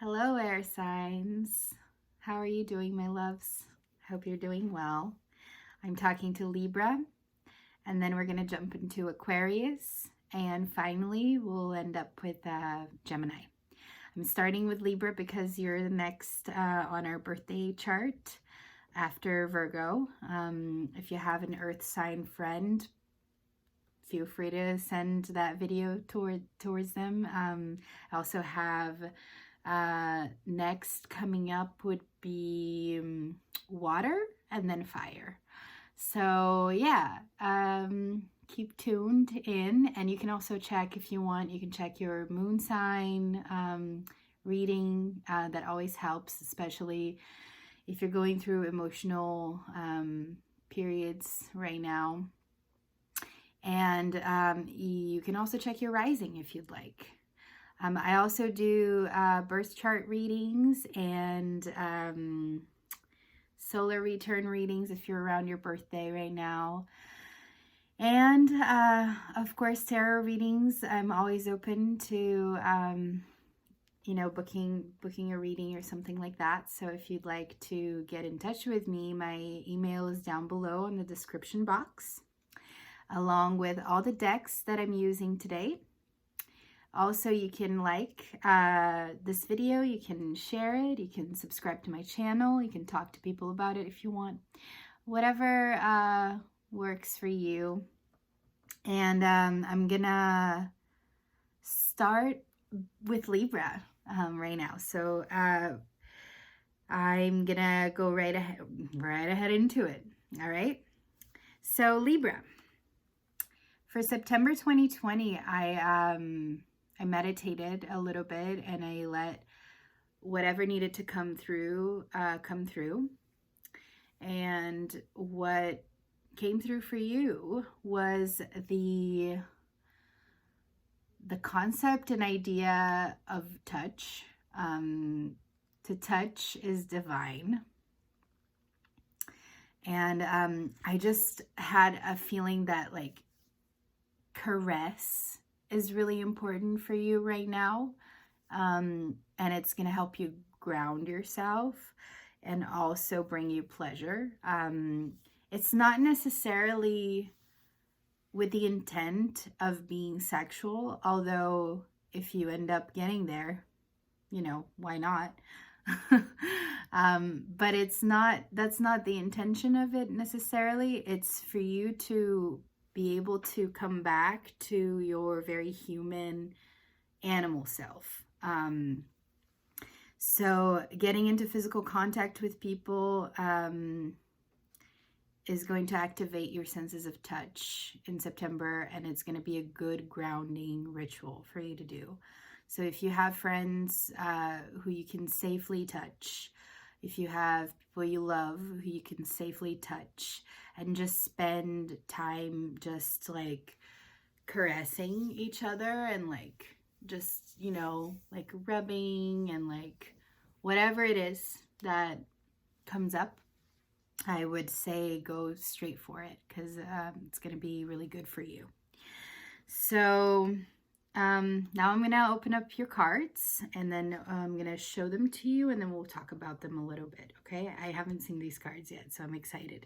Hello, air signs. How are you doing, my loves? I hope you're doing well. I'm talking to Libra, and then we're going to jump into Aquarius, and finally we'll end up with Gemini. I'm starting with Libra because you're the next on our birthday chart after Virgo. If you have an earth sign friend, feel free to send that video towards them. I also have next coming up would be water and then fire. So yeah, keep tuned in, and you can also check, if you want, you can check your moon sign reading. That always helps, especially if you're going through emotional periods right now. And you can also check your rising if you'd like. I also do birth chart readings and solar return readings if you're around your birthday right now. And of course, tarot readings. I'm always open to booking a reading or something like that. So if you'd like to get in touch with me, my email is down below in the description box, along with all the decks that I'm using today. Also, you can like this video, you can share it, you can subscribe to my channel, you can talk to people about it if you want. Whatever works for you. And I'm gonna start with Libra right now. So I'm gonna go right ahead into it. All right. So Libra. For September 2020, I meditated a little bit, and I let whatever needed to come through come through. And what came through for you was the concept and idea of touch. To touch is divine. And I just had a feeling that like caress is really important for you right now, and it's going to help you ground yourself and also bring you pleasure. It's not necessarily with the intent of being sexual, although if you end up getting there, why not? But that's not the intention of it necessarily. It's for you to be able to come back to your very human animal self. So getting into physical contact with people is going to activate your senses of touch in September, and it's going to be a good grounding ritual for you to do. So if you have friends who you can safely touch, if you have people you love who you can safely touch, and just spend time just like caressing each other and like just, like rubbing and like whatever it is that comes up, I would say go straight for it, because it's going to be really good for you. So now I'm going to open up your cards, and then I'm going to show them to you, and then we'll talk about them a little bit, okay? I haven't seen these cards yet, so I'm excited.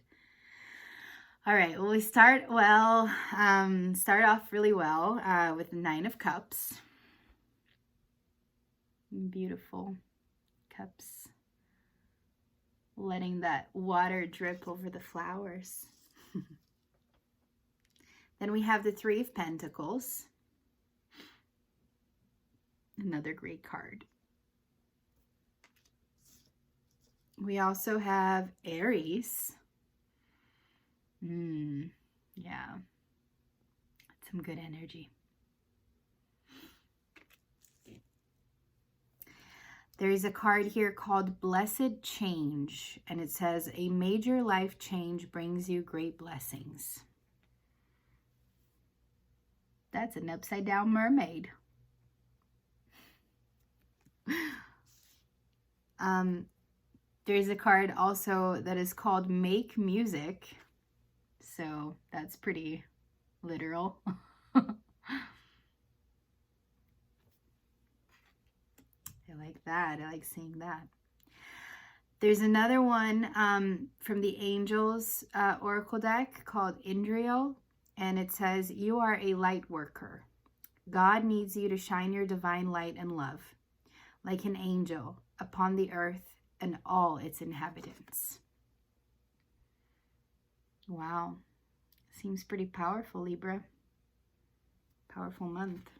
All right, well, we start off really well with the Nine of Cups. Beautiful cups. Letting that water drip over the flowers. Then we have the Three of Pentacles. Another great card. We also have Aries. Yeah. Some good energy. There is a card here called Blessed Change, and it says, a major life change brings you great blessings. That's an upside down mermaid. There's a card also that is called Make Music. So that's pretty literal. like that. I like seeing that. There's another one from the Angels Oracle deck called Indriel, and it says, you are a light worker. God needs you to shine your divine light and love, like an angel, upon the earth and all its inhabitants. Wow. Seems pretty powerful, Libra. Powerful month.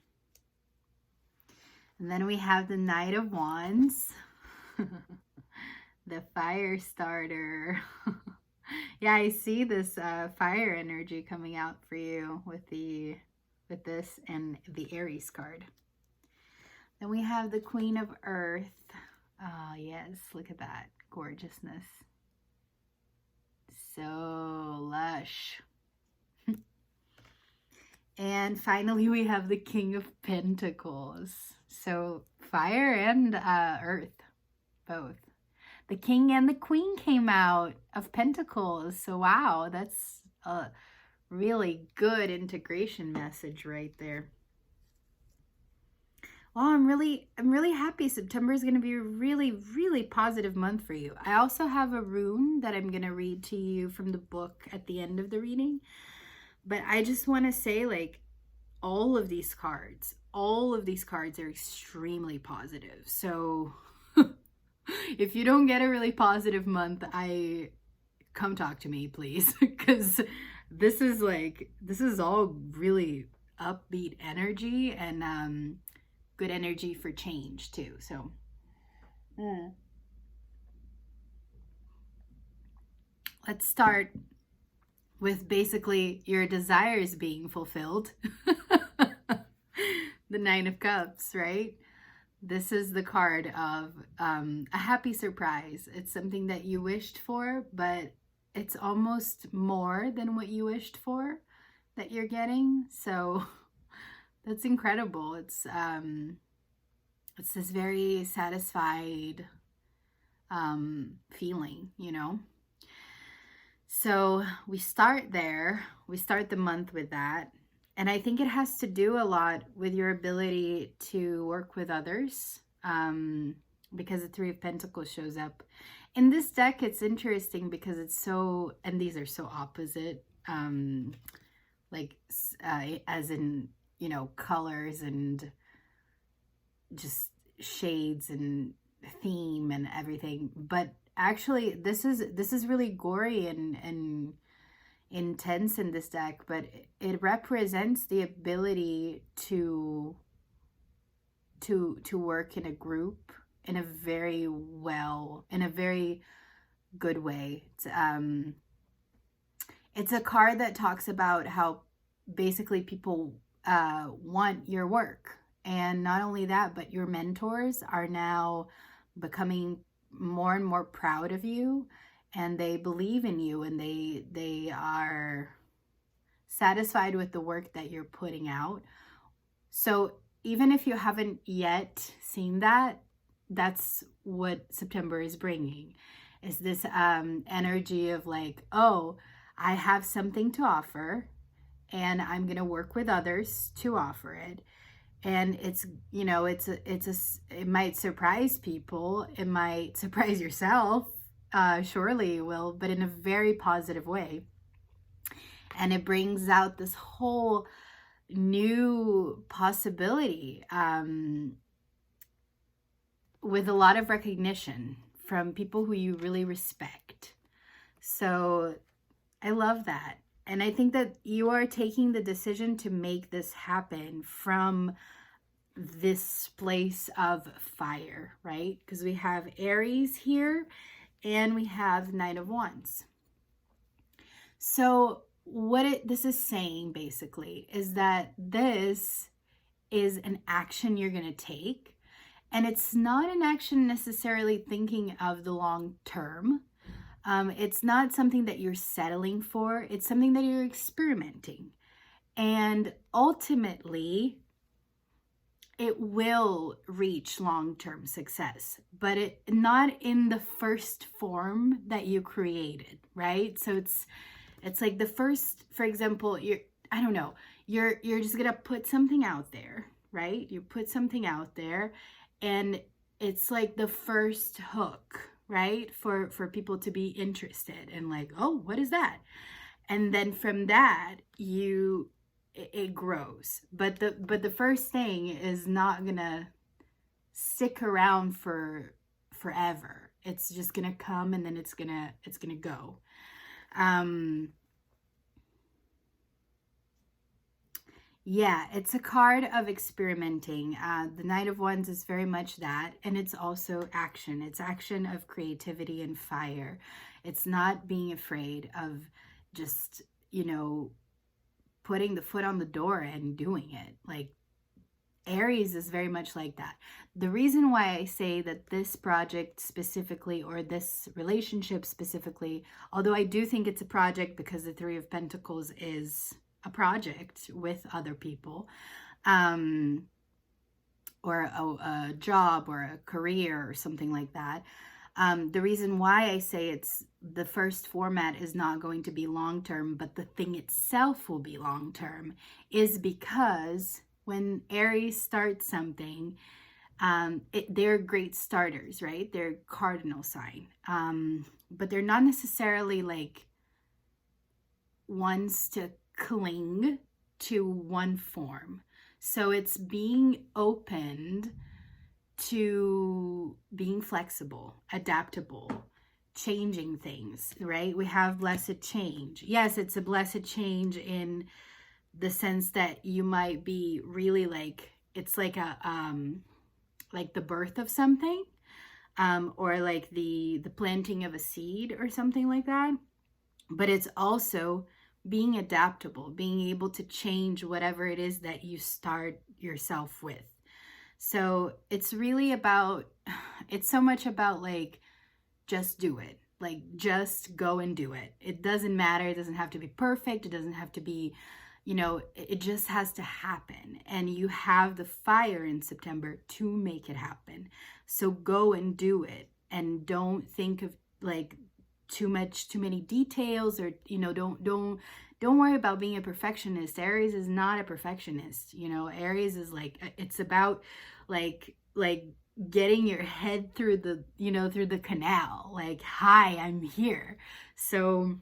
And then we have the Knight of Wands. The fire starter. Yeah, I see this fire energy coming out for you with this and the Aries card. Then we have the Queen of Earth. Oh, yes, look at that gorgeousness. So lush. And finally, we have the King of Pentacles. So fire and earth, both. The King and the Queen came out of Pentacles. So wow, that's a really good integration message right there. Well, I'm really happy. September is going to be a really, really positive month for you. I also have a rune that I'm going to read to you from the book at the end of the reading. But I just want to say, like, all of these cards are extremely positive. So if you don't get a really positive month, come talk to me, please, because this is all really upbeat energy and good energy for change too. So let's start with basically your desires being fulfilled. The Nine of Cups, right? This is the card of a happy surprise. It's something that you wished for, but it's almost more than what you wished for that you're getting. So that's incredible. It's this very satisfied feeling, you know? So we start there. We start the month with that. And I think it has to do a lot with your ability to work with others, because the Three of Pentacles shows up. In this deck, it's interesting because it's so, and these are so opposite, as in, you know, colors and just shades and theme and everything. But actually, this is really gory and intense in this deck, but it represents the ability to work in a group in a very good way. It's a card that talks about how basically people want your work, and not only that, but your mentors are now becoming more and more proud of you, and they believe in you, and they are satisfied with the work that you're putting out. So even if you haven't yet seen that, that's what September is bringing, is this energy of like, oh, I have something to offer, and I'm going to work with others to offer it. And it's, you know, it might surprise people. It might surprise yourself. Surely it will, but in a very positive way. And it brings out this whole new possibility with a lot of recognition from people who you really respect. So I love that. And I think that you are taking the decision to make this happen from this place of fire, right? Because we have Aries here and we have Knight of Wands. So what this is saying basically is that this is an action you're going to take. And it's not an action necessarily thinking of the long term. It's not something that you're settling for. It's something that you're experimenting. And ultimately, it will reach long-term success, but not in the first form that you created, right? So it's like the first, for example, you're just gonna put something out there, right? You put something out there, and it's like the first hook, right? For people to be interested and like, oh, what is that? And then from that, it grows. But the first thing is not gonna stick around for forever. It's just gonna come and then it's gonna go. Yeah, it's a card of experimenting. The Knight of Wands is very much that, and it's also action. It's action of creativity and fire. It's not being afraid of just, you know, putting the foot on the door and doing it. Like, Aries is very much like that. The reason why I say that this project specifically, or this relationship specifically, although I do think it's a project because the Three of Pentacles is a project with other people, or a job or a career or something like that. The reason why I say it's the first format is not going to be long-term, but the thing itself will be long-term, is because when Aries starts something, they're great starters, right? They're cardinal sign. But they're not necessarily like ones to cling to one form. So it's being opened to being flexible, adaptable, changing things, right? We have blessed change. Yes, it's a blessed change in the sense that you might be really like, it's like a like the birth of something, or like the planting of a seed or something like that. But it's also being adaptable, being able to change whatever it is that you start yourself with. So it's really about, it's so much about like, just do it. Like, just go and do it. It doesn't matter. It doesn't have to be perfect. It doesn't have to be, you know, it just has to happen. And you have the fire in September to make it happen. So go and do it. And don't think of like too many details, or, you know, don't worry about being a perfectionist. Aries is not a perfectionist. You know, Aries is like, it's about like getting your head through the, you know, through the canal, like, hi, I'm here. So,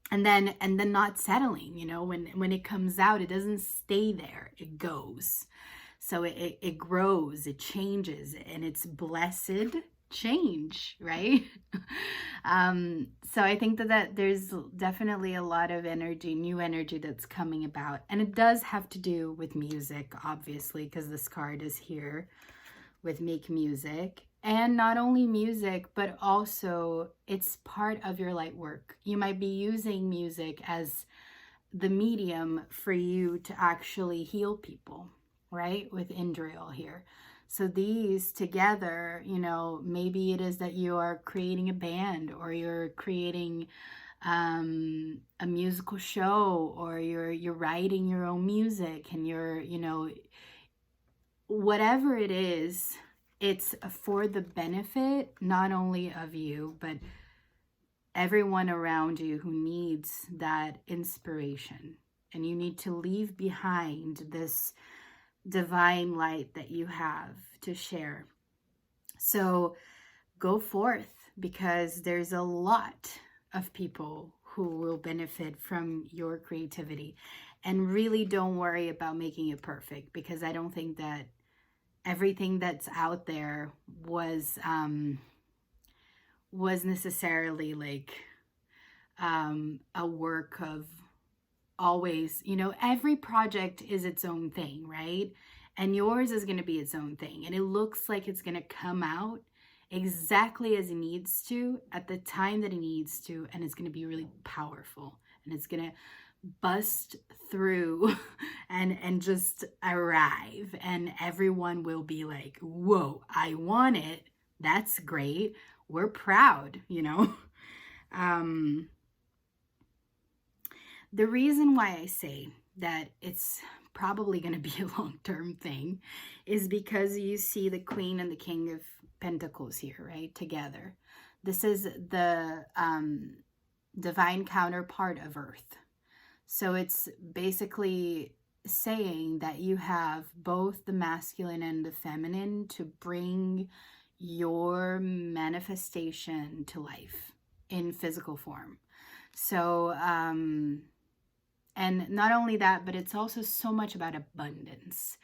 and then not settling, you know, when it comes out, it doesn't stay there, it goes. So it grows, it changes, and it's blessed change, right? So I think that there's definitely a lot of energy, new energy that's coming about, and it does have to do with music, obviously, because this card is here with make music. And not only music, but also it's part of your light work. You might be using music as the medium for you to actually heal people, right? With Indriel here. So these together, you know, maybe it is that you are creating a band, or you're creating a musical show, or you're writing your own music, and you're, you know, whatever it is, it's for the benefit not only of you, but everyone around you who needs that inspiration. And you need to leave behind this divine light that you have to share. So go forth, because there's a lot of people who will benefit from your creativity. And really don't worry about making it perfect, because I don't think that everything that's out there was necessarily like a work of always, you know, every project is its own thing, right? And yours is going to be its own thing, and it looks like it's going to come out exactly as it needs to at the time that it needs to, and it's going to be really powerful, and it's going to bust through and just arrive, and everyone will be like, whoa, I want it, that's great, we're proud, you know. The reason why I say that it's probably going to be a long-term thing is because you see the Queen and the King of Pentacles here, right, together. This is the divine counterpart of Earth. So it's basically saying that you have both the masculine and the feminine to bring your manifestation to life in physical form. So, and not only that, but it's also so much about abundance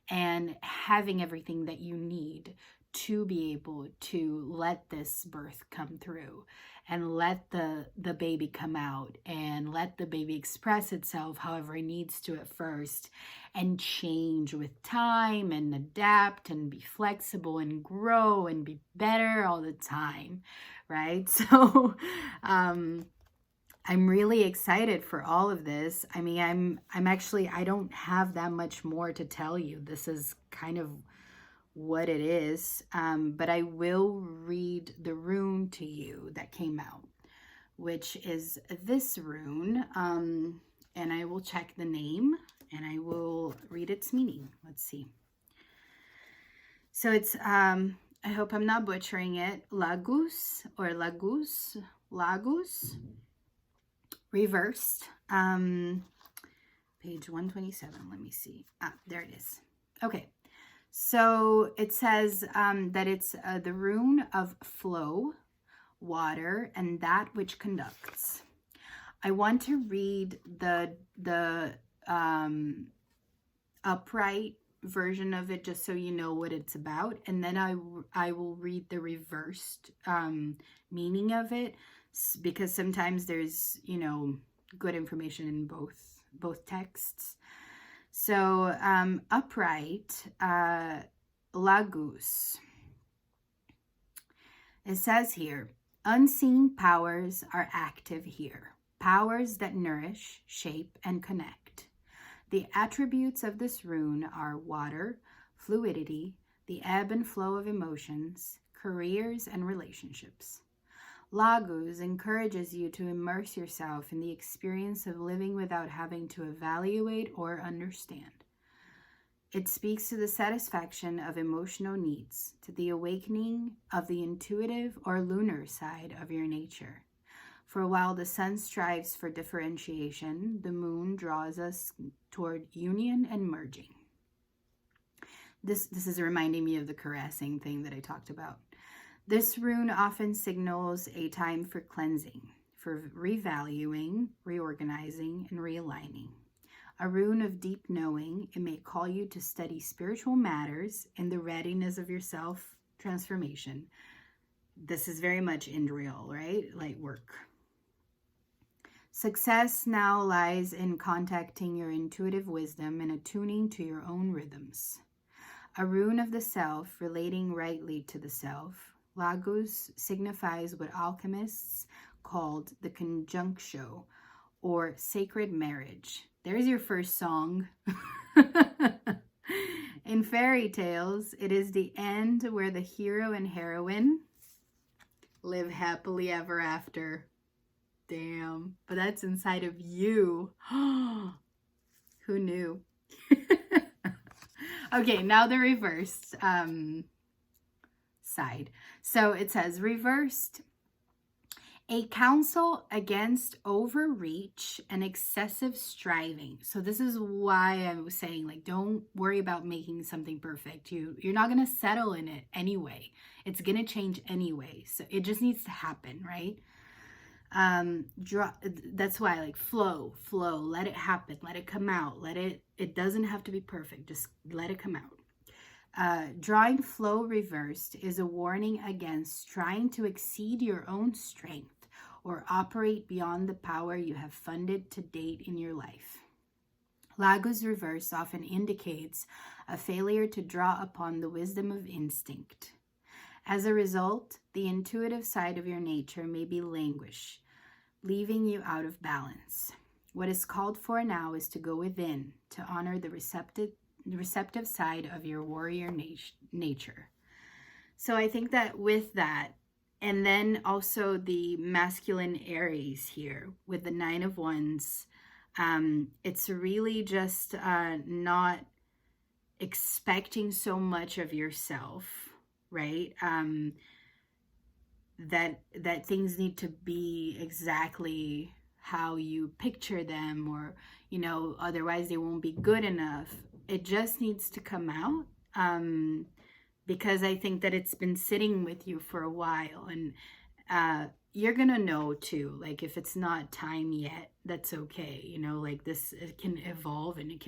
and having everything that you need to be able to let this birth come through and let the baby come out and let the baby express itself however it needs to at first, and change with time and adapt and be flexible and grow and be better all the time, right? So I'm really excited for all of this. I mean, I'm actually, I don't have that much more to tell you. This is kind of what it is, but I will read the rune to you that came out, which is this rune, and I will check the name and I will read its meaning. Let's see. So it's, I hope I'm not butchering it, Lagus or Lagus, reversed, page 127. Let me see. There it is. Okay. So it says that it's the rune of flow, water, and that which conducts. I want to read the upright version of it just so you know what it's about, and then I will read the reversed meaning of it, because sometimes there's, you know, good information in both texts. So, upright, Lagus. It says here, unseen powers are active here. Powers that nourish, shape, and connect. The attributes of this rune are water, fluidity, the ebb and flow of emotions, careers, and relationships. Lagus encourages you to immerse yourself in the experience of living without having to evaluate or understand. It speaks to the satisfaction of emotional needs, to the awakening of the intuitive or lunar side of your nature. For while the sun strives for differentiation, the moon draws us toward union and merging. This is reminding me of the caressing thing that I talked about. This rune often signals a time for cleansing, for revaluing, reorganizing, and realigning. A rune of deep knowing, it may call you to study spiritual matters in the readiness of your self-transformation. This is very much in drill, right? Light work. Success now lies in contacting your intuitive wisdom and attuning to your own rhythms. A rune of the self, relating rightly to the self, Lagus signifies what alchemists called the conjunctio, or sacred marriage. There's your first song. In fairy tales, it is the end where the hero and heroine live happily ever after. Damn, but that's inside of you. Who knew? Okay, now the reversed side. So it says, reversed, a counsel against overreach and excessive striving. So this is why I was saying, like, don't worry about making something perfect. You're not going to settle in it anyway. It's going to change anyway. So it just needs to happen, right? That's why, like, flow, let it happen, let it come out, it doesn't have to be perfect, just let it come out. Drawing flow reversed is a warning against trying to exceed your own strength or operate beyond the power you have funded to date in your life. Lagus reverse often indicates a failure to draw upon the wisdom of instinct. As a result, the intuitive side of your nature may be languish, leaving you out of balance. What is called for now is to go within, to honor the receptive side of your warrior nature. So I think that with that, and then also the masculine Aries here with the 9 of Wands, it's really just not expecting so much of yourself, right? That things need to be exactly how you picture them, or, you know, otherwise they won't be good enough. It just needs to come out, because I think that it's been sitting with you for a while, and you're gonna know too, like if it's not time yet, that's okay, you know, like this, it can evolve, and it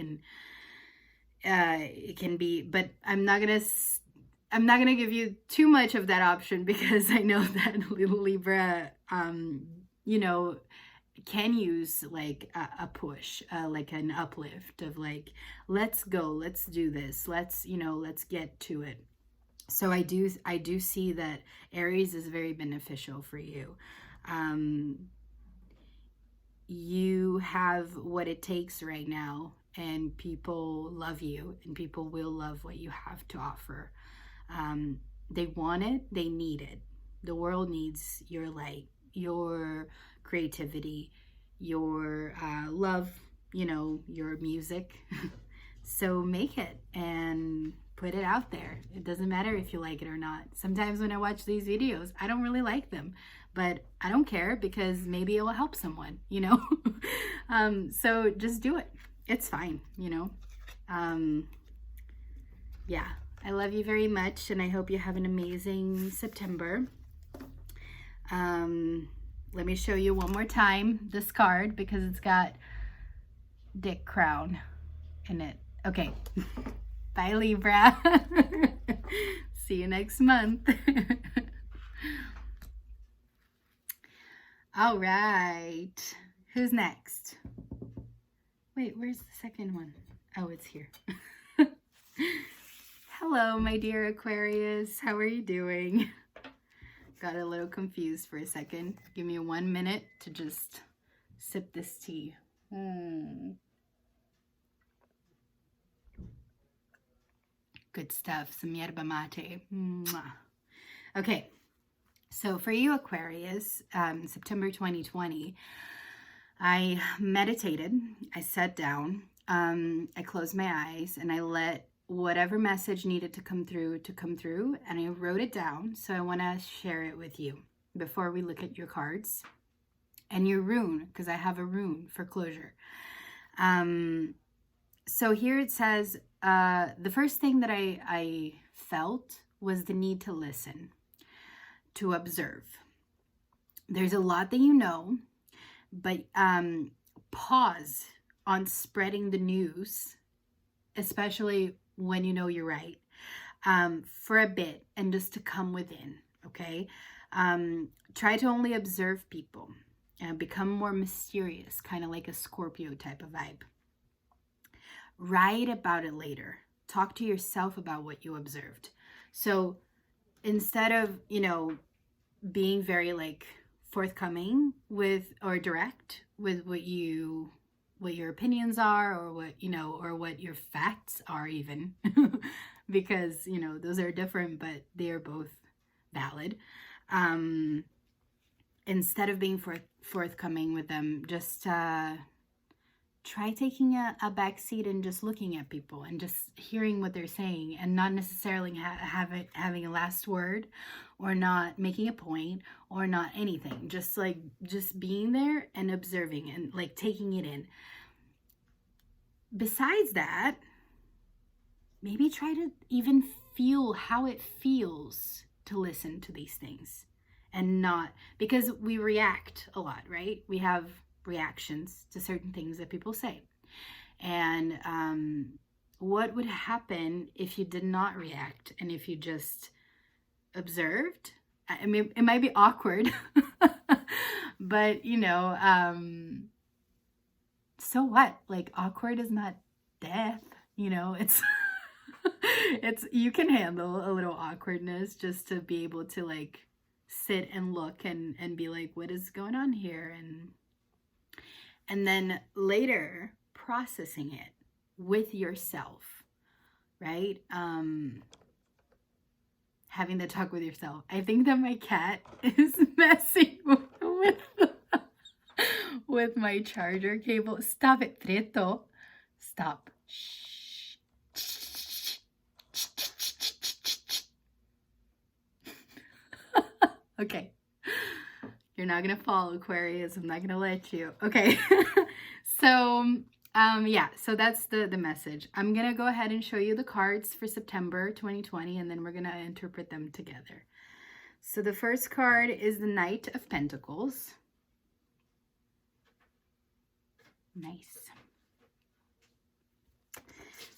can be, but I'm not gonna give you too much of that option, because I know that little Libra, you know, can use like a push, like an uplift of like, let's go, let's do this, let's, you know, let's get to it. So I do see that Aries is very beneficial for you. You have what it takes right now, and people love you, and people will love what you have to offer. They want it, they need it. The world needs your light, your creativity, your love, you know, your music. So make it and put it out there. It doesn't matter if you like it or not. Sometimes when I watch these videos, I don't really like them, but I don't care, because maybe it will help someone, you know. So just do it. It's fine, you know. Yeah, I love you very much, and I hope you have an amazing September. Let me show you one more time this card, because it's got Dick Crown in it. Okay. Bye, Libra. See you next month. All right. Who's next? Wait, where's the second one? Oh, it's here. Hello, my dear Aquarius. How are you doing? Got a little confused for a second. Give me 1 minute to just sip this tea. Good stuff. Some yerba mate. Mwah. Okay. So for you, Aquarius, September 2020, I meditated. I sat down. I closed my eyes, and I let whatever message needed to come through, and I wrote it down. So I want to share it with you before we look at your cards and your rune, because I have a rune for closure. So here it says, the first thing that I felt was the need to listen, to observe. There's a lot that you know, but pause on spreading the news, especially when you know you're right, for a bit, and just to come within, okay? Try to only observe people, and become more mysterious, kind of like a Scorpio type of vibe. Write about it later. Talk to yourself about what you observed. So instead of, you know, being very like forthcoming with, or direct with what your opinions are, or what, you know, or what your facts are even, because, you know, those are different, but they are both valid. Instead of being forthcoming with them, just try taking a back seat and just looking at people and just hearing what they're saying, and not necessarily having a last word, or not making a point, or not anything. Just being there and observing, and like taking it in. Besides that, maybe try to even feel how it feels to listen to these things, and not, because we react a lot, right? We have reactions to certain things that people say. And what would happen if you did not react, and if you just observed? I mean, it might be awkward, but, you know, so what? Like, awkward is not death, you know? It's you can handle a little awkwardness, just to be able to like sit and look and be like, what is going on here? And then later processing it with yourself, right? Having the talk with yourself. I think that my cat is messing with my charger cable. Stop it, Preto. Stop. Shh. Okay. You're not gonna fall, Aquarius. I'm not gonna let you. Okay. So yeah, so that's the message. I'm gonna go ahead and show you the cards for September 2020, and then we're gonna interpret them together. So the first card is the Knight of Pentacles. Nice.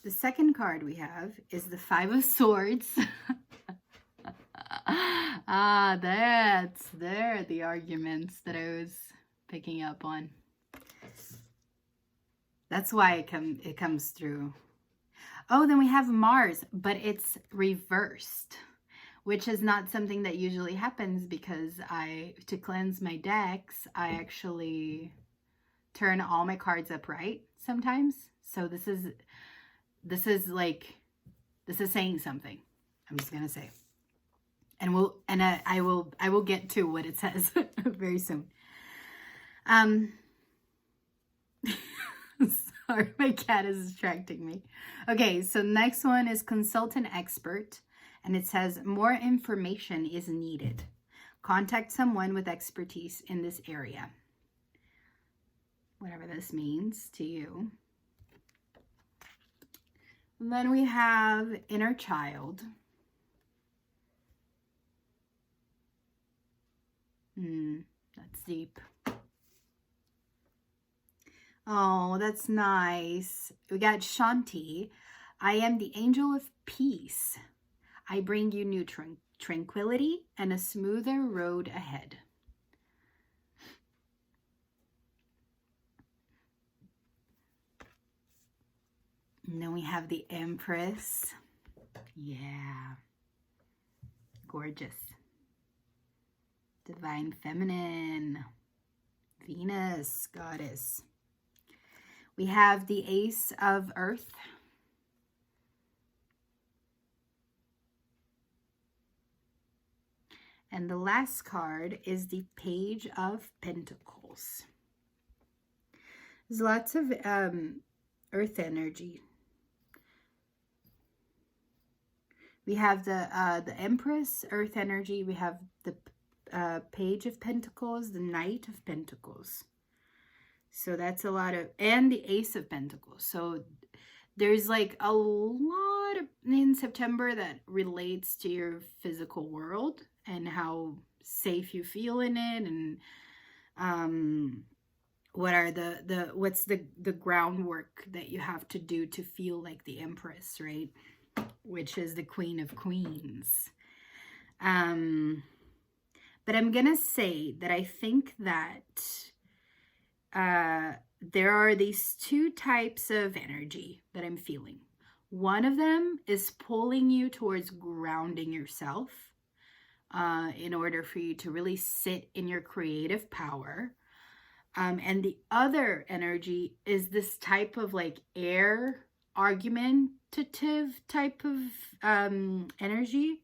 The second card we have is the Five of Swords. There are the arguments that I was picking up on. That's why it comes through. Oh, then we have Mars, but it's reversed, which is not something that usually happens because to cleanse my decks, I actually turn all my cards upright sometimes. So this is saying something. I'm just gonna say, and I will get to what it says very soon. Sorry, my cat is distracting me. Okay, so next one is Consultant Expert, and it says more information is needed. Contact someone with expertise in this area. Whatever this means to you. And then we have Inner Child. That's deep. Oh, that's nice. We got Shanti. I am the angel of peace. I bring you new tranquility and a smoother road ahead. And then we have the Empress. Yeah. Gorgeous. Divine Feminine. Venus, Goddess. We have the Ace of Earth. And the last card is the Page of Pentacles. There's lots of earth energy. We have the Empress, earth energy. We have the Page of Pentacles, the Knight of Pentacles. So that's a lot of, and the Ace of Pentacles. So there's like a lot in September that relates to your physical world and how safe you feel in it, and what are what's the groundwork that you have to do to feel like the Empress, right? Which is the Queen of Queens. But I'm gonna say that I think that there are these two types of energy that I'm feeling. One of them is pulling you towards grounding yourself in order for you to really sit in your creative power. And the other energy is this type of like air argumentative type of energy.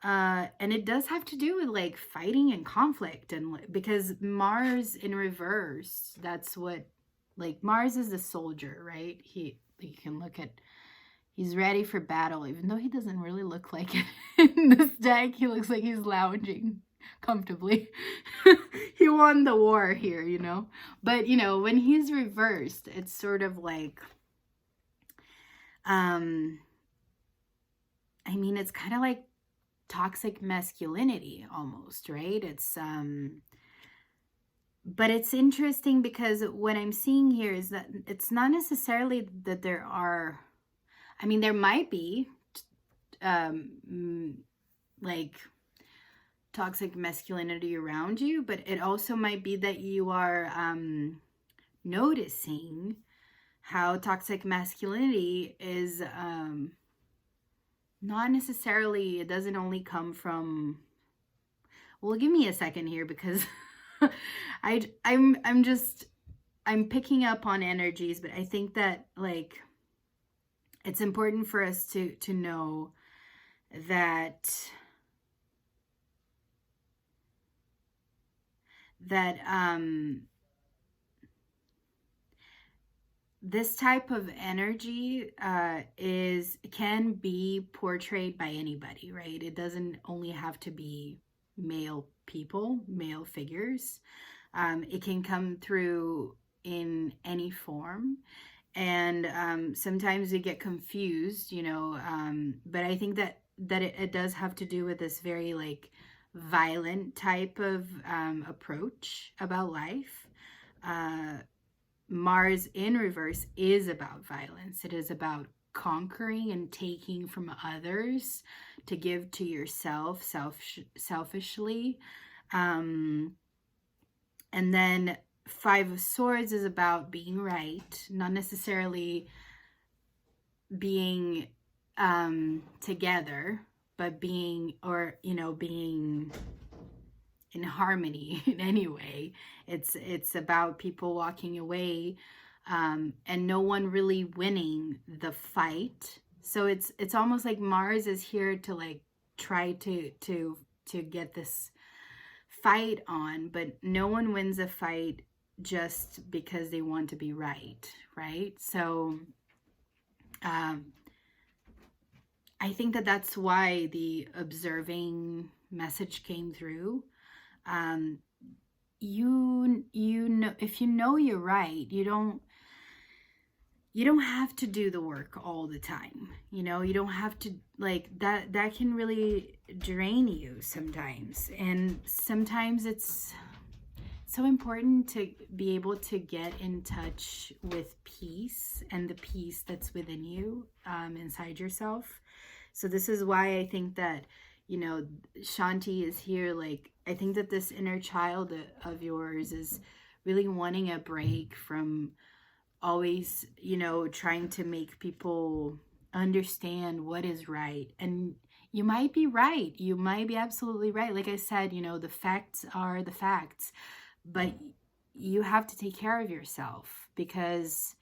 And it does have to do with like fighting and conflict, and because Mars in reverse, that's what, like, Mars is the soldier, right? You can look at, he's ready for battle, even though he doesn't really look like it in this deck. He looks like he's lounging comfortably. He won the war here, you know. But you know, when he's reversed, it's sort of like I mean, it's kind of like toxic masculinity almost, right? It's but it's interesting because what I'm seeing here is that it's not necessarily that there are, I mean, there might be like toxic masculinity around you, but it also might be that you are noticing how toxic masculinity is not necessarily, it doesn't only come from, well, give me a second here, because I'm picking up on energies, but I think that like it's important for us to know that this type of energy can be portrayed by anybody, right? It doesn't only have to be male people, male figures. It can come through in any form. And sometimes we get confused, you know, but I think that it does have to do with this very like violent type of approach about life. Mars in reverse is about violence. It is about conquering and taking from others to give to yourself selfishly. And then Five of Swords is about being right, not necessarily being together, but being, or, you know, being in harmony in any way. It's about people walking away and no one really winning the fight. So it's almost like Mars is here to like try to get this fight on, but no one wins a fight just because they want to be right? So I think that that's why the observing message came through. You know, if you know you're right, you don't have to do the work all the time. You know, you don't have to, like, that can really drain you sometimes. And sometimes it's so important to be able to get in touch with peace and the peace that's within you, inside yourself. So this is why I think that, you know, Shanti is here. Like, I think that this inner child of yours is really wanting a break from always, you know, trying to make people understand what is right. And you might be right. You might be absolutely right. Like I said, you know, the facts are the facts, but you have to take care of yourself, because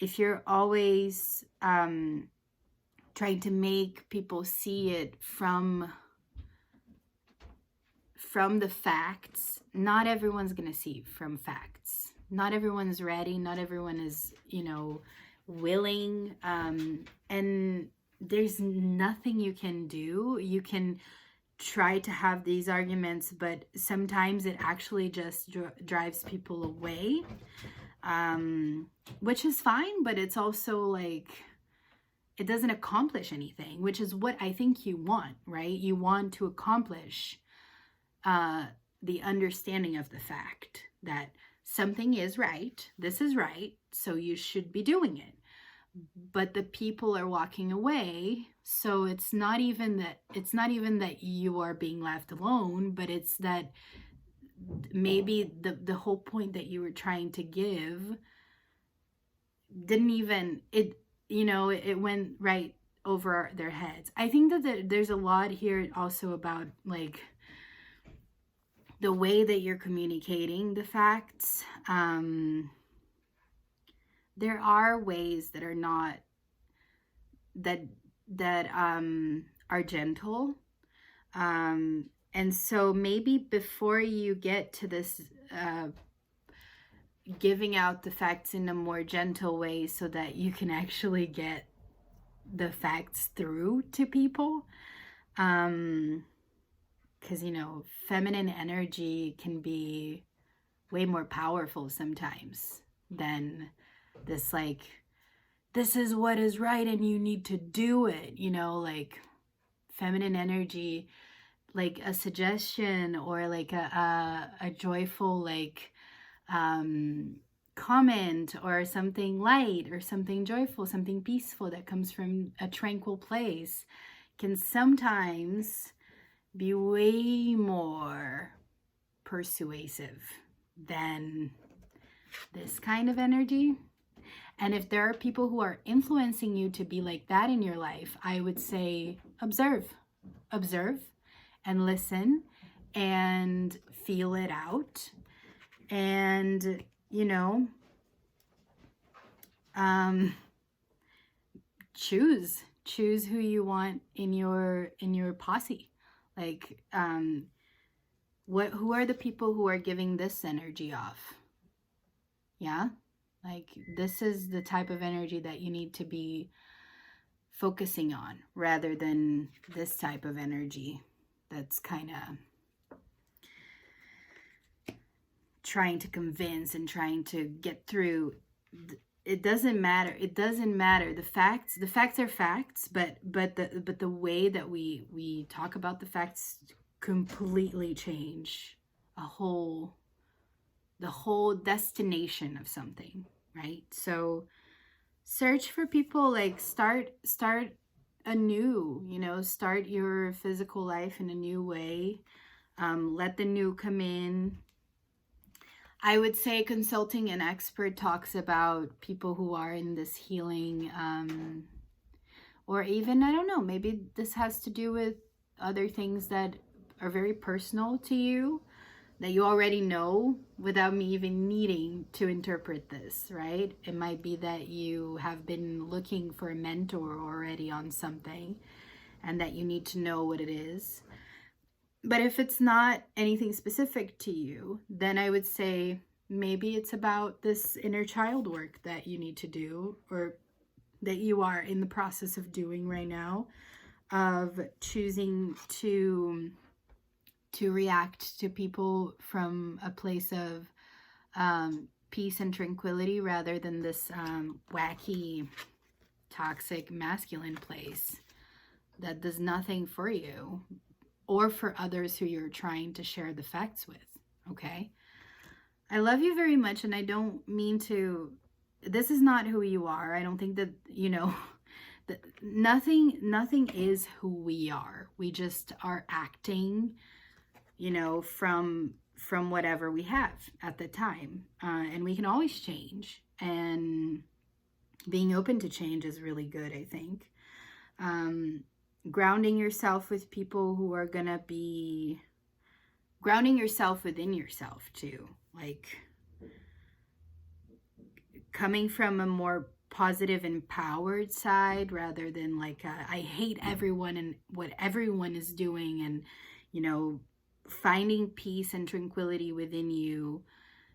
if you're always trying to make people see it from the facts, not everyone's going to see from facts. Not everyone's ready. Not everyone is, you know, willing. And there's nothing you can do. You can try to have these arguments, but sometimes it actually just drives people away, which is fine, but it's also like, it doesn't accomplish anything, which is what I think you want, right? You want to accomplish the understanding of the fact that something is right, this is right, so you should be doing it. But the people are walking away, so it's not even that you are being left alone, but it's that maybe the whole point that you were trying to give didn't even, it went right over their heads. I think that there's a lot here also about like the way that you're communicating the facts. There are ways that are not, that are gentle. And so maybe before you get to this giving out the facts in a more gentle way so that you can actually get the facts through to people, because, you know, feminine energy can be way more powerful sometimes than this, like, this is what is right and you need to do it, you know, like feminine energy, like a suggestion or like a joyful, like, comment or something light or something joyful, something peaceful that comes from a tranquil place can sometimes be way more persuasive than this kind of energy. And if there are people who are influencing you to be like that in your life, I would say observe and listen and feel it out. And, you know, choose who you want in your posse. Like, who are the people who are giving this energy off? Yeah. Like, this is the type of energy that you need to be focusing on rather than this type of energy that's kind of trying to convince and trying to get through. It doesn't matter. It doesn't matter. The facts are facts, but the way that we talk about the facts completely change the whole destination of something, right? So search for people, like start anew, you know, start your physical life in a new way. Let the new come in. I would say consulting an expert talks about people who are in this healing, or even, I don't know, maybe this has to do with other things that are very personal to you, that you already know without me even needing to interpret this, right? It might be that you have been looking for a mentor already on something and that you need to know what it is. But if it's not anything specific to you, then I would say maybe it's about this inner child work that you need to do, or that you are in the process of doing right now, of choosing to react to people from a place of peace and tranquility rather than this wacky, toxic, masculine place that does nothing for you or for others who you're trying to share the facts with, okay? I love you very much, and I don't mean to, this is not who you are. I don't think that, you know, that nothing is who we are. We just are acting, you know, from whatever we have at the time. And we can always change, and being open to change is really good, I think. Grounding yourself with people who are gonna be, grounding yourself within yourself too, like coming from a more positive, empowered side rather than like I hate everyone and what everyone is doing, and, you know, finding peace and tranquility within you,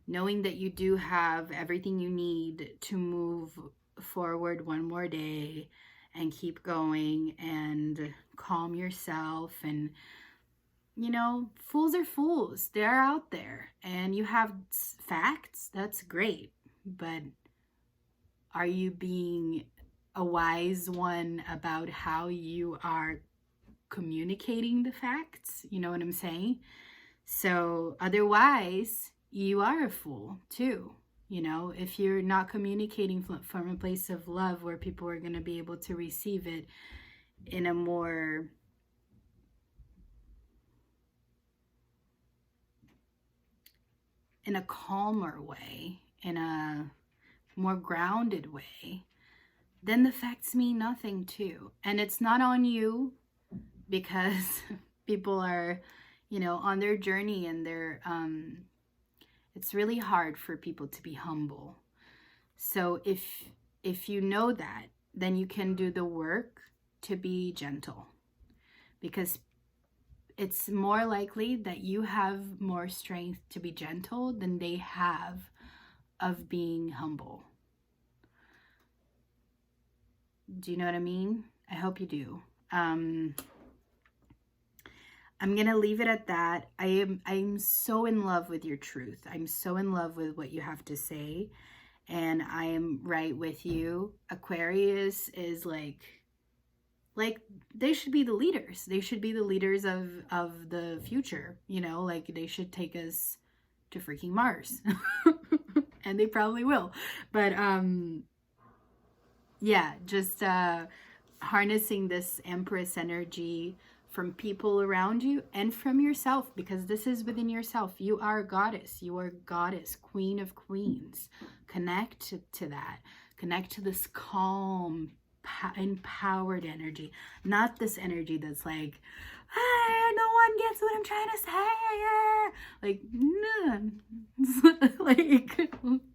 knowing that you do have everything you need to move forward one more day and keep going and calm yourself. And, you know, fools are fools. They're out there, and you have facts. That's great. But are you being a wise one about how you are communicating the facts? You know what I'm saying? So otherwise, you are a fool too. You know, if you're not communicating from a place of love where people are going to be able to receive it in a more calmer way, in a more grounded way, then the facts mean nothing too. And it's not on you, because people are, you know, on their journey, and they're it's really hard for people to be humble. So if you know that, then you can do the work to be gentle, because it's more likely that you have more strength to be gentle than they have of being humble. Do you know what I mean? I hope you do. I'm going to leave it at that. I'm so in love with your truth. I'm so in love with what you have to say, and I am right with you. Aquarius is like they should be the leaders. They should be the leaders of the future, you know, like they should take us to freaking Mars. And they probably will. But yeah, just harnessing this Empress energy from people around you and from yourself, because this is within yourself. You are a goddess. You are a goddess, queen of queens. Connect to that. Connect to this calm, empowered energy, not this energy that's like, ah, no one gets what I'm trying to say. Like, no. Like,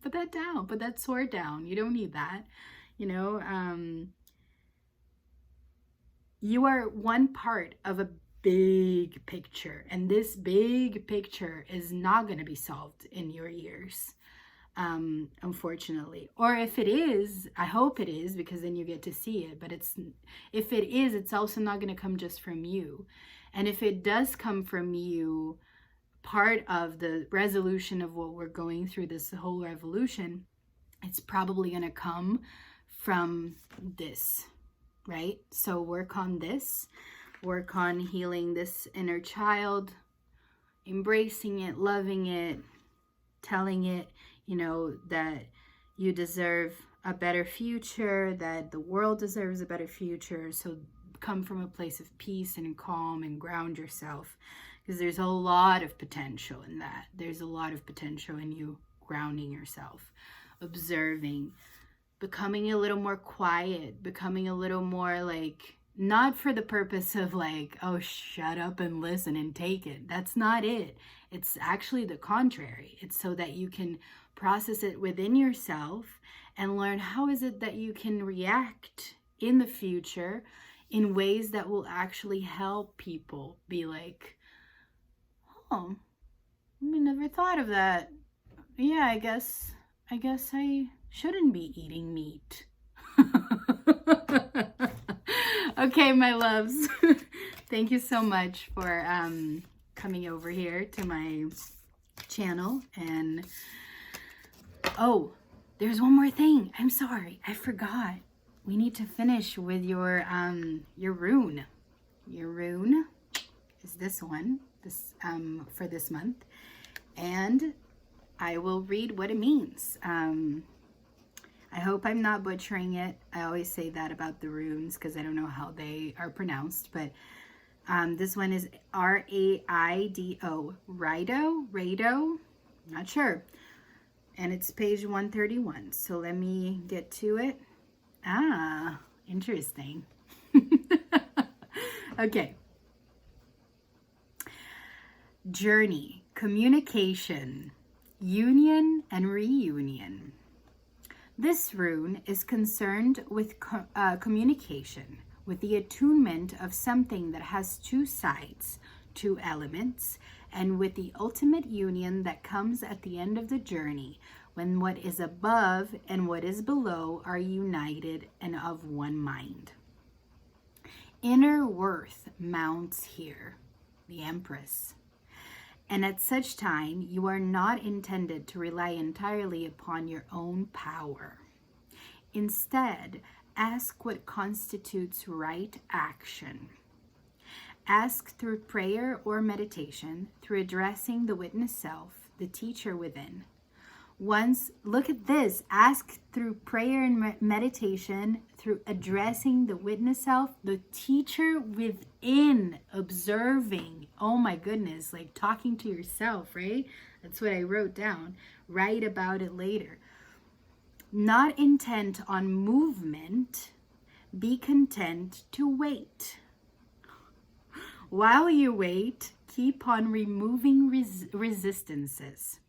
put that down. Put that sword down. You don't need that. You know, you are one part of a big picture, and this big picture is not going to be solved in your years, unfortunately. Or if it is, I hope it is, because then you get to see it. But if it is, it's also not going to come just from you. And if it does come from you, part of the resolution of what we're going through, this whole revolution, it's probably going to come from this, right? So work on this, work on healing this inner child, embracing it, loving it, telling it, you know, that you deserve a better future, that the world deserves a better future. So come from a place of peace and calm and ground yourself, because there's a lot of potential in that. There's a lot of potential in you grounding yourself, observing, becoming a little more quiet, becoming a little more like, not for the purpose of like, oh, shut up and listen and take it. That's not it. It's actually the contrary. It's so that you can process it within yourself and learn how is it that you can react in the future in ways that will actually help people be like, oh, I never thought of that. Yeah, I guess I shouldn't be eating meat. Okay, my loves. Thank you so much for coming over here to my channel. And oh, there's one more thing. I'm sorry, I forgot. We need to finish with your rune. Your rune is this one, this for this month, and I will read what it means. I hope I'm not butchering it. I always say that about the runes because I don't know how they are pronounced, but this one is R-A-I-D-O. Raido, not sure. And it's page 131. So let me get to it. Ah, interesting. Okay. Journey, communication, union, and reunion. This rune is concerned with communication, with the attunement of something that has two sides, two elements, and with the ultimate union that comes at the end of the journey, when what is above and what is below are united and of one mind. Inner worth mounts here, the Empress. And at such time, you are not intended to rely entirely upon your own power. Instead, ask what constitutes right action. Ask through prayer or meditation, through addressing the witness self, the teacher within. Once, look at this, ask through prayer and meditation, through addressing the witness self, the teacher within, observing. Oh my goodness, like talking to yourself, right? That's what I wrote down. Write about it later. Not intent on movement, be content to wait. While you wait, keep on removing resistances.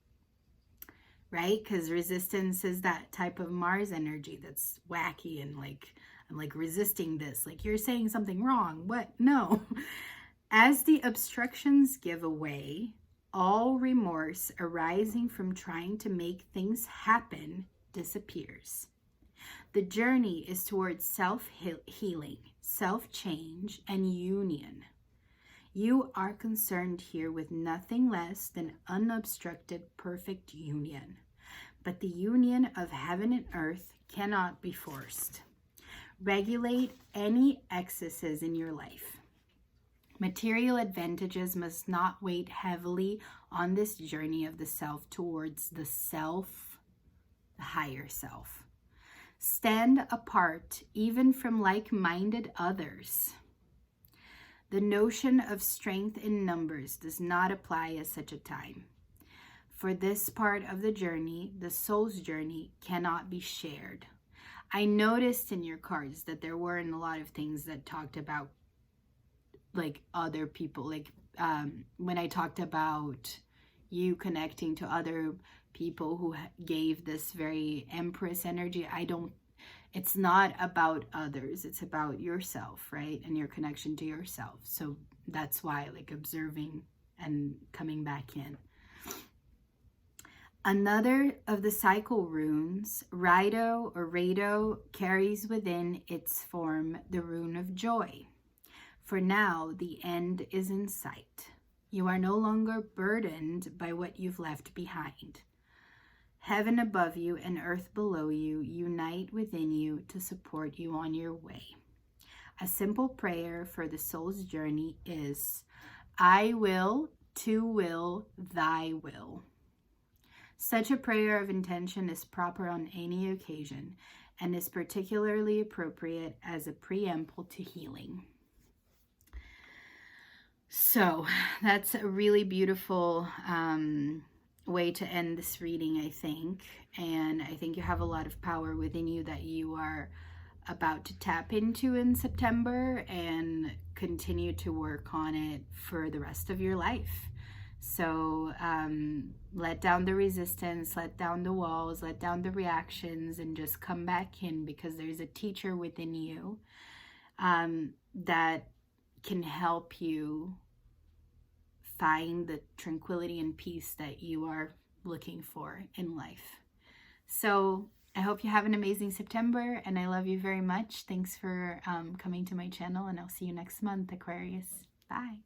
Right? Because resistance is that type of Mars energy that's wacky and like, I'm like resisting this. Like, you're saying something wrong. What? No. As the obstructions give away, all remorse arising from trying to make things happen disappears. The journey is towards self-healing, self-change, and union. You are concerned here with nothing less than unobstructed perfect union. But the union of heaven and earth cannot be forced. Regulate any excesses in your life. Material advantages must not weigh heavily on this journey of the self towards the self, the higher self. Stand apart even from like-minded others. The notion of strength in numbers does not apply at such a time. For this part of the journey, the soul's journey, cannot be shared. I noticed in your cards that there weren't a lot of things that talked about like other people. Like when I talked about you connecting to other people who gave this very Empress energy, it's not about others, it's about yourself, right? And your connection to yourself. So that's why, like, observing and coming back in. Another of the cycle runes, Raido, carries within its form the rune of joy. For now, the end is in sight. You are no longer burdened by what you've left behind. Heaven above you and earth below you unite within you to support you on your way. A simple prayer for the soul's journey is, I will to will thy will. Such a prayer of intention is proper on any occasion and is particularly appropriate as a preamble to healing. So that's a really beautiful way to end this reading, I think. And I think you have a lot of power within you that you are about to tap into in September and continue to work on it for the rest of your life. So let down the resistance, let down the walls, let down the reactions, and just come back in, because there's a teacher within you that can help you find the tranquility and peace that you are looking for in life. So I hope you have an amazing September, and I love you very much. Thanks for coming to my channel, and I'll see you next month, Aquarius. Bye.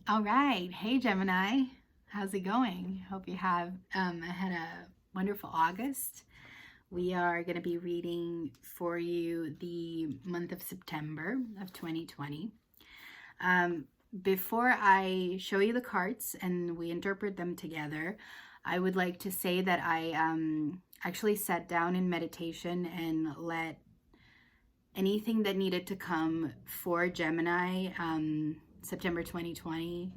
All right. Hey, Gemini. How's it going? Hope you have had a wonderful August. We are going to be reading for you the month of September of 2020. Before I show you the cards and we interpret them together, I would like to say that I actually sat down in meditation and let anything that needed to come for Gemini September 2020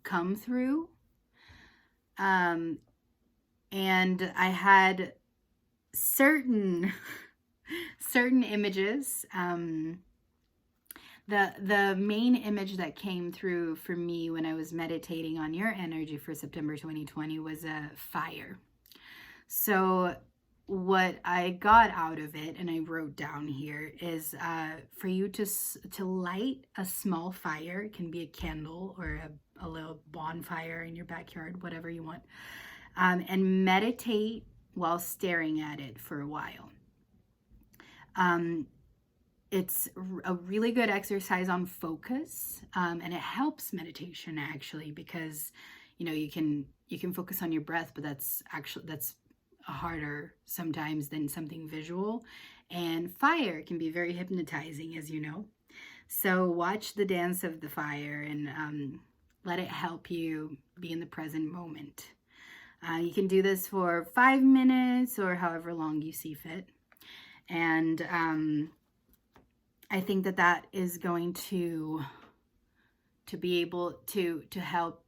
come through. And I had certain images. The main image that came through for me when I was meditating on your energy for September 2020 was a fire. So what I got out of it, and I wrote down here, is for you to light a small fire. It can be a candle or a little bonfire in your backyard, whatever you want, and meditate while staring at it for a while. It's a really good exercise on focus, and it helps meditation actually, because you can focus on your breath, but that's harder sometimes than something visual, and fire can be very hypnotizing, as you know. So watch the dance of the fire and let it help you be in the present moment. You can do this for 5 minutes or however long you see fit, and I think that is going to be able to help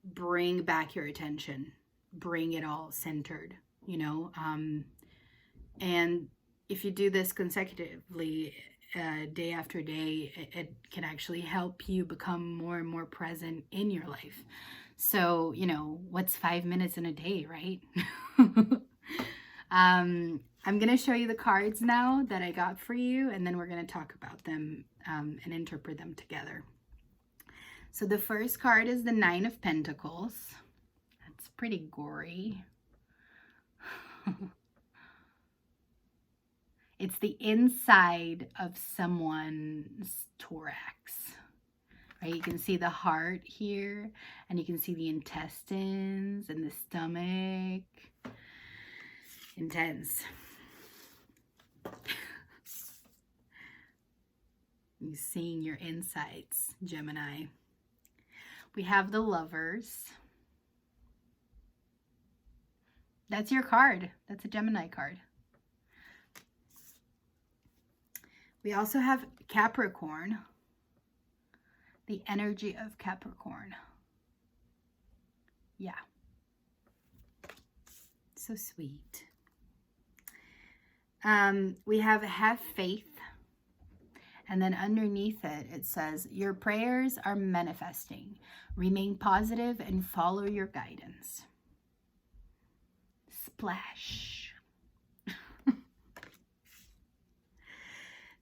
bring back your attention, bring it all centered, and if you do this consecutively, day after day, it can actually help you become more and more present in your life. So, what's 5 minutes in a day, right? I'm going to show you the cards now that I got for you, and then we're going to talk about them and interpret them together. So the first card is the Nine of Pentacles. That's pretty gory. It's the inside of someone's thorax, right? You can see the heart here, and you can see the intestines and the stomach. Intense. You're seeing your insides, Gemini. We have the Lovers. That's your card. That's a Gemini card. We also have Capricorn. The energy of Capricorn. Yeah. So sweet. We have faith. And then underneath it, it says, your prayers are manifesting. Remain positive and follow your guidance. Splash.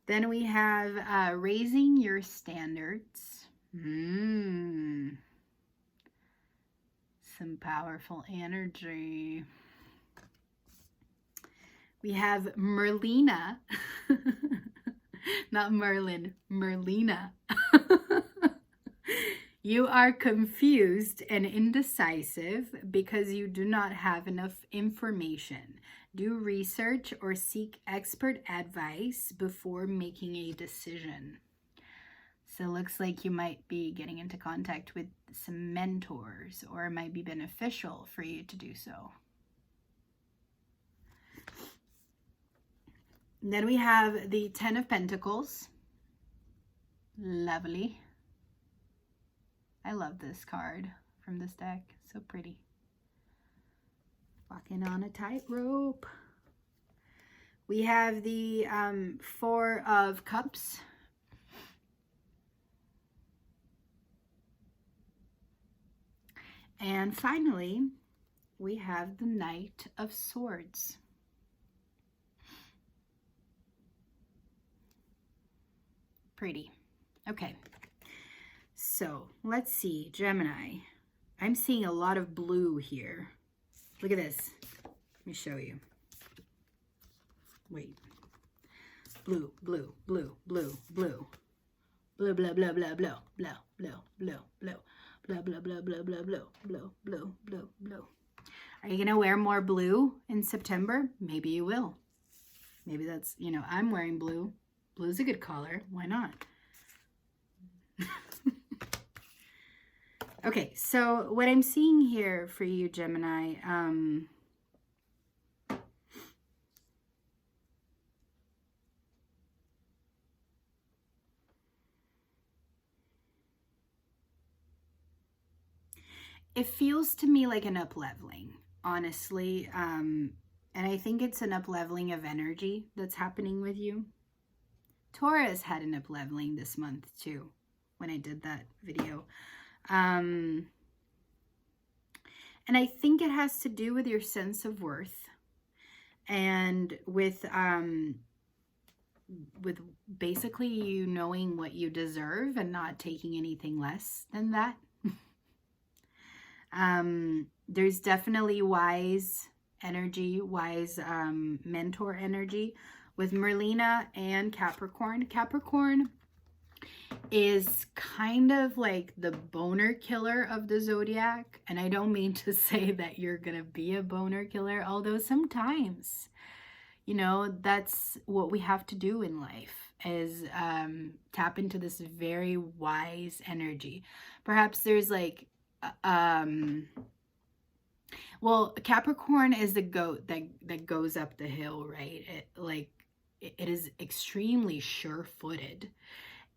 Then we have raising your standards. Some powerful energy. We have Merlina. Not Merlin, Merlina. You are confused and indecisive because you do not have enough information. Do research or seek expert advice before making a decision. So it looks like you might be getting into contact with some mentors, or it might be beneficial for you to do so. Then we have the Ten of Pentacles. Lovely. I love this card from this deck. So pretty. Walking on a tightrope. We have the Four of Cups. And finally, we have the Knight of Swords. Pretty. Okay. So let's see, Gemini. I'm seeing a lot of blue here. Look at this. Let me show you. Wait. Blue, blue, blue, blue, blue. Blue, blah, blah, blah, blah, blah, blah, blah, blah. Blah, blah, blah, blah, blah, blah, blah, blah, blah, blah. Are you going to wear more blue in September? Maybe you will. Maybe that's, you know, I'm wearing blue. Blue's a good color. Why not? Okay, so what I'm seeing here for you, Gemini, it feels to me like an up-leveling, honestly. And I think it's an up-leveling of energy that's happening with you. Taurus had an up-leveling this month too, when I did that video. And I think it has to do with your sense of worth and with basically you knowing what you deserve and not taking anything less than that. There's definitely wise energy, wise mentor energy with Merlina and Capricorn. Capricorn is kind of like the boner killer of the zodiac. And I don't mean to say that you're going to be a boner killer, although sometimes, you know, that's what we have to do in life is tap into this very wise energy. Perhaps there's like, well, Capricorn is the goat that goes up the hill, right? It is extremely sure-footed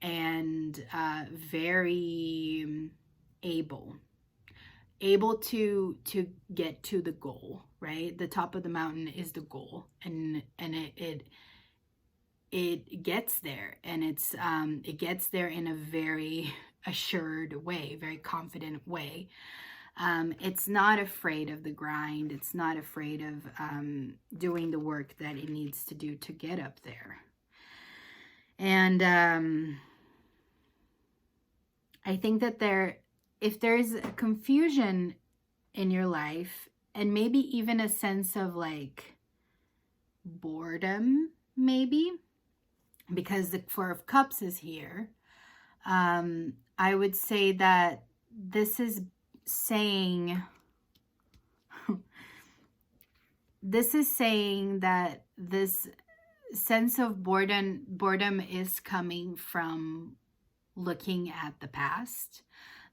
and very able to get to the goal, right? The top of the mountain is the goal, and it gets there, and it gets there in a very assured way, very confident way. It's not afraid of the grind. It's not afraid of doing the work that it needs to do to get up there. And I think that if there's confusion in your life, and maybe even a sense of like boredom, maybe, because the Four of Cups is here, I would say that this is saying that this sense of boredom is coming from looking at the past.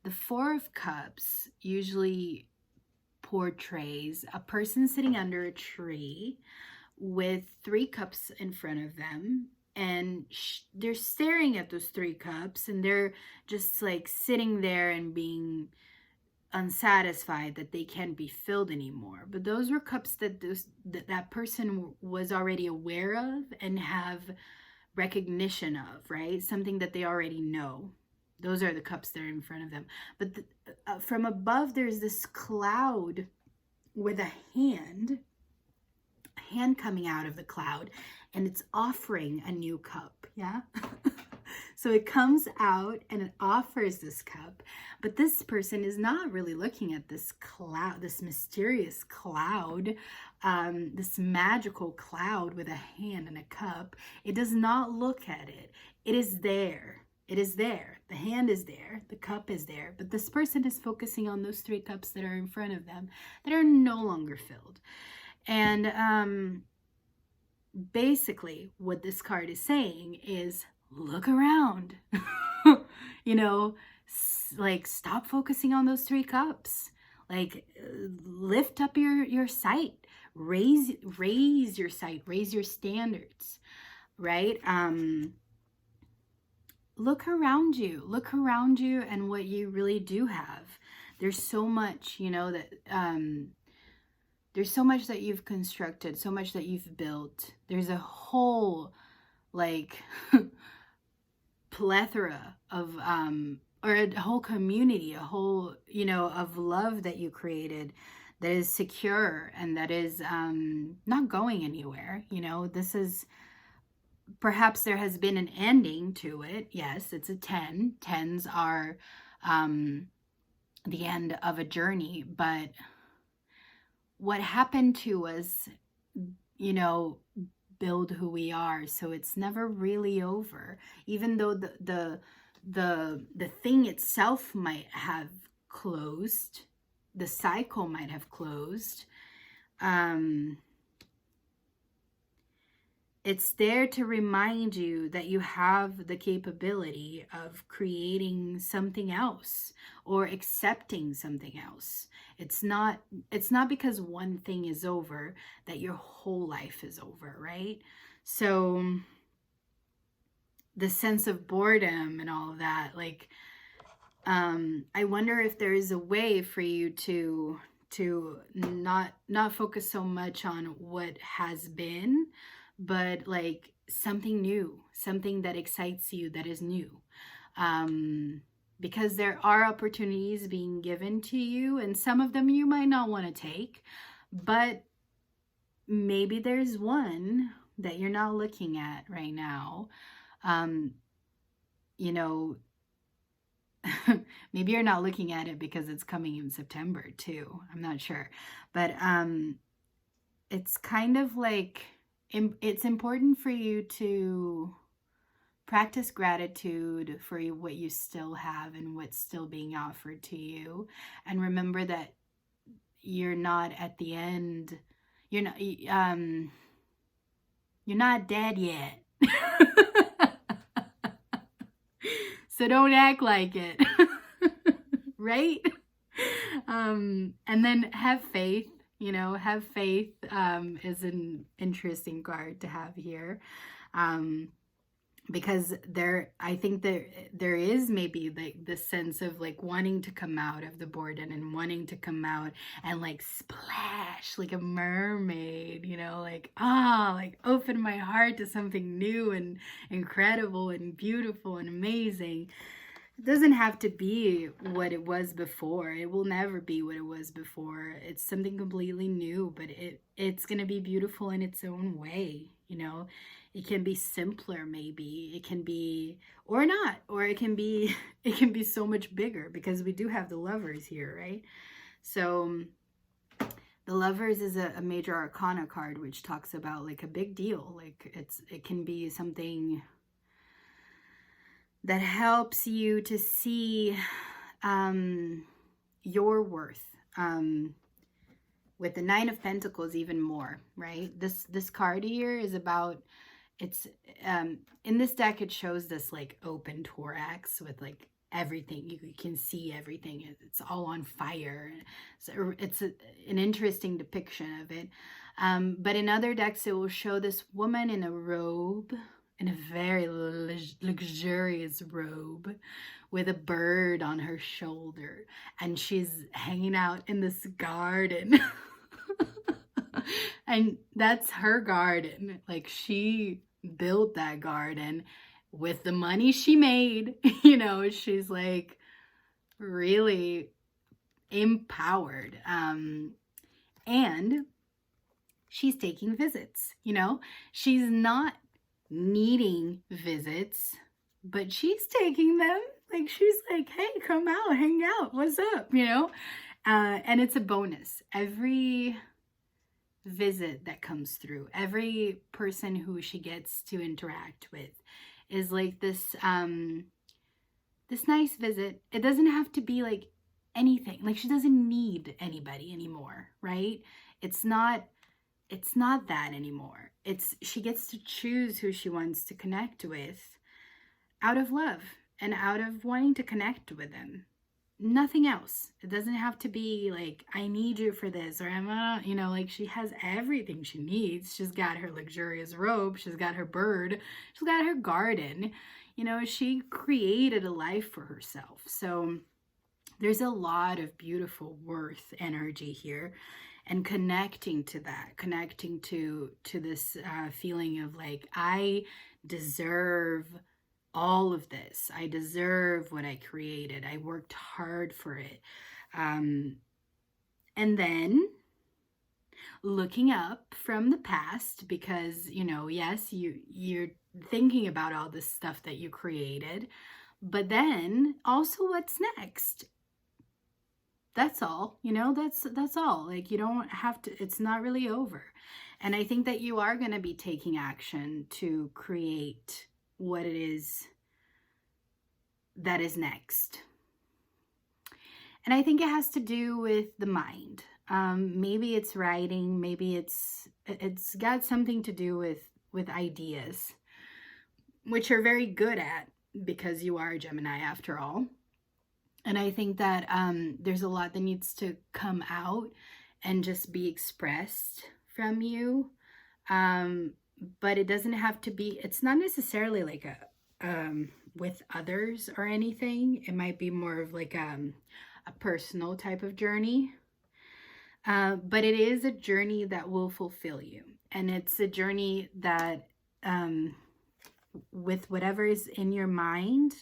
The Four of Cups usually portrays a person sitting under a tree with 3 cups in front of them, and they're staring at those 3 cups, and they're just like sitting there and being unsatisfied that they can't be filled anymore. But those were cups that that person was already aware of and have recognition of, right? Something that they already know. Those are the cups that are in front of them. But from above, there's this cloud with a hand coming out of the cloud, and it's offering a new cup. Yeah. So it comes out and it offers this cup, but this person is not really looking at this cloud, this mysterious cloud this magical cloud with a hand and a cup. It does not look at it. It is there. It is there. The hand is there. The cup is there. But this person is focusing on those 3 cups that are in front of them that are no longer filled. And basically what this card is saying is look around. You know, like stop focusing on those 3 cups. Like lift up your sight. Raise your sight. Raise your standards. Right? Look around you. Look around you and what you really do have. There's so much, you know, that there's so much that you've constructed, so much that you've built. There's a whole like plethora of or a whole community, a whole, you know, of love that you created that is secure and that is not going anywhere. You know, this is, perhaps there has been an ending to it. Yes, it's a 10. 10s are the end of a journey. But what happened to us, you know, build who we are. So it's never really over. Even though the thing itself might have closed, the cycle might have closed. It's there to remind you that you have the capability of creating something else or accepting something else. It's not because one thing is over that your whole life is over, right? So the sense of boredom and all of that, like, I wonder if there is a way for you to not focus so much on what has been, but like something new, something that excites you, that is new. Because there are opportunities being given to you, and some of them you might not want to take, but maybe there's one that you're not looking at right now. You know, maybe you're not looking at it because it's coming in September too. I'm not sure. But it's kind of like, it's important for you to practice gratitude for what you still have and what's still being offered to you. And remember that you're not at the end. You're not dead yet. So don't act like it. Right? And then have faith. You know, have faith is an interesting card to have here. Because I think there is maybe like this sense of like wanting to come out of the boredom and wanting to come out and like splash like a mermaid, you know, like, like open my heart to something new and incredible and beautiful and amazing. It doesn't have to be what it was before. It will never be what it was before. It's something completely new, but it's going to be beautiful in its own way, you know. It can be simpler, maybe. It can be, or not, or it can be so much bigger, because we do have the Lovers here, right? So the Lovers is a major arcana card, which talks about like a big deal. Like it can be something that helps you to see your worth. With the Nine of Pentacles, even more, right? This card here is about, it's in this deck it shows this like open thorax with like everything. You can see everything. It's all on fire. So it's an interesting depiction of it. But in other decks it will show this woman in a robe, in a very luxurious robe, with a bird on her shoulder, and she's hanging out in this garden. And that's her garden. Like, she built that garden with the money she made. You know, she's like really empowered. And she's taking visits, you know. She's not needing visits, but she's taking them. Like, she's like, hey, come out, hang out, what's up, you know. And it's a bonus. Every visit that comes through, every person who she gets to interact with is like this this nice visit. It doesn't have to be like anything. Like, she doesn't need anybody anymore, right? It's not that anymore. She gets to choose who she wants to connect with out of love and out of wanting to connect with them. Nothing else. It doesn't have to be like, I need you for this, or I'm you know, like, she has everything she needs. She's got her luxurious robe, she's got her bird, she's got her garden. You know, she created a life for herself. So there's a lot of beautiful worth energy here, and connecting to that, connecting to this feeling of like, I deserve all of this. I deserve what I created. I worked hard for it. And then looking up from the past, because, you know, yes, you're thinking about all this stuff that you created, but then also what's next. That's all, you know, that's all. Like, you don't have to, it's not really over. And I think that you are going to be taking action to create what it is that is next. And I think it has to do with the mind. Maybe it's writing, maybe it's got something to do with ideas, which you're very good at because you are a Gemini after all. And I think that there's a lot that needs to come out and just be expressed from you. But it doesn't have to be, it's not necessarily like a with others or anything. It might be more of like a personal type of journey. But it is a journey that will fulfill you. And it's a journey that with whatever is in your mind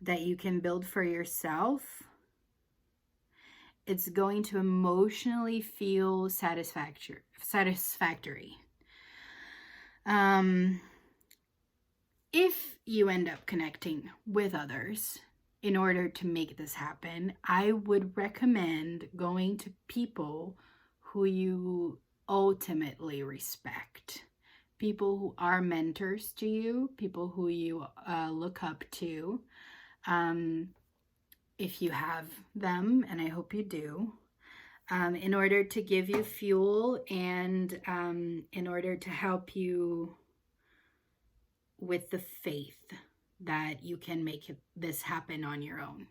that you can build for yourself, it's going to emotionally feel satisfactory. If you end up connecting with others in order to make this happen, I would recommend going to people who you ultimately respect, people who are mentors to you, people who you look up to, if you have them, and I hope you do, in order to give you fuel and in order to help you with the faith that you can make this happen on your own.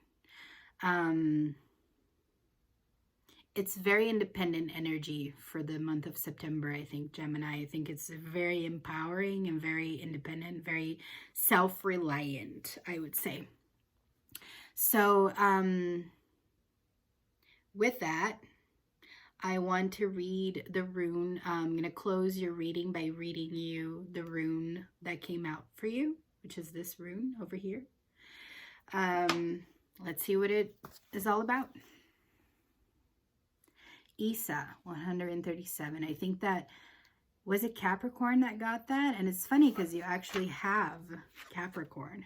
It's very independent energy for the month of September, I think, Gemini. I think it's very empowering and very independent, very self-reliant, I would say. So with that, I want to read the rune. I'm going to close your reading by reading you the rune that came out for you, which is this rune over here. Let's see what it is all about. Isa 137. I think that, was it Capricorn that got that? And it's funny because you actually have Capricorn.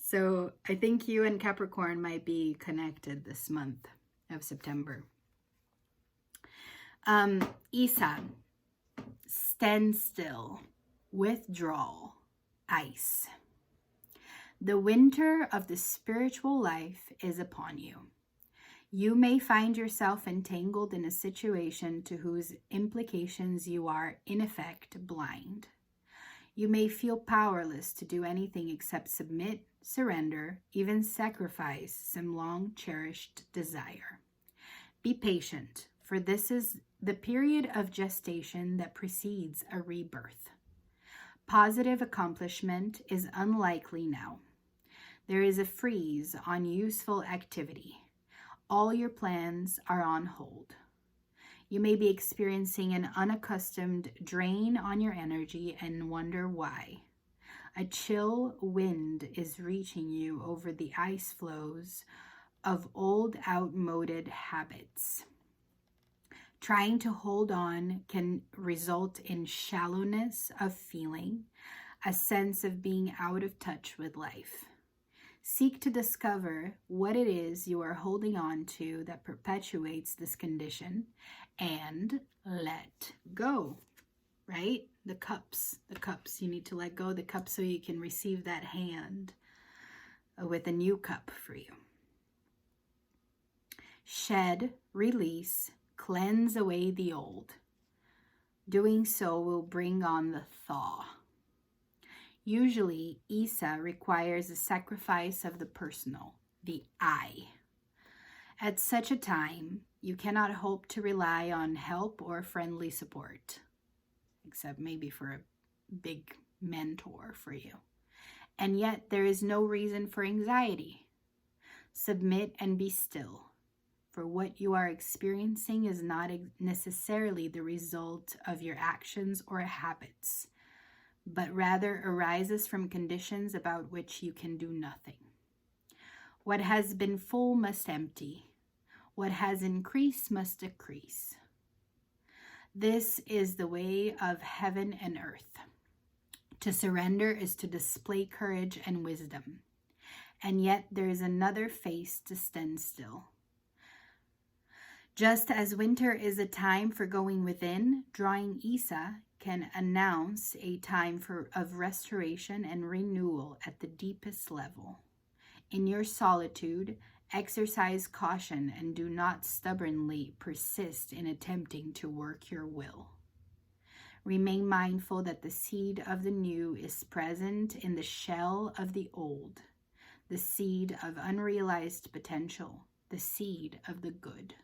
So I think you and Capricorn might be connected this month of September. Isa, stand still, withdrawal, ice. The winter of the spiritual life is upon you. You may find yourself entangled in a situation to whose implications you are, in effect, blind. You may feel powerless to do anything except submit, surrender, even sacrifice some long-cherished desire. Be patient, for this is the period of gestation that precedes a rebirth. Positive accomplishment is unlikely now. There is a freeze on useful activity. All your plans are on hold. You may be experiencing an unaccustomed drain on your energy and wonder why. A chill wind is reaching you over the ice floes of old, outmoded habits. Trying to hold on can result in shallowness of feeling, a sense of being out of touch with life. Seek to discover what it is you are holding on to that perpetuates this condition and let go, right? The cups, you need to let go of the cups so you can receive that hand with a new cup for you. Shed, release, cleanse away the old. Doing so will bring on the thaw. Usually, Isa requires a sacrifice of the personal, the I. At such a time, you cannot hope to rely on help or friendly support, except maybe for a big mentor for you. And yet, there is no reason for anxiety. Submit and be still, for what you are experiencing is not necessarily the result of your actions or habits, but rather arises from conditions about which you can do nothing. What has been full must empty. What has increased must decrease. This is the way of heaven and earth. To surrender is to display courage and wisdom. And yet there is another face to stand still. Just as winter is a time for going within, drawing Isa can announce a time of restoration and renewal at the deepest level. In your solitude, exercise caution and do not stubbornly persist in attempting to work your will. Remain mindful that the seed of the new is present in the shell of the old, the seed of unrealized potential, the seed of the good.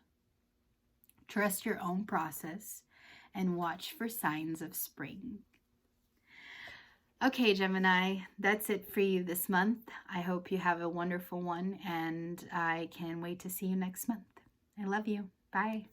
Trust your own process and watch for signs of spring. Okay, Gemini, that's it for you this month. I hope you have a wonderful one, and I can't wait to see you next month. I love you. Bye.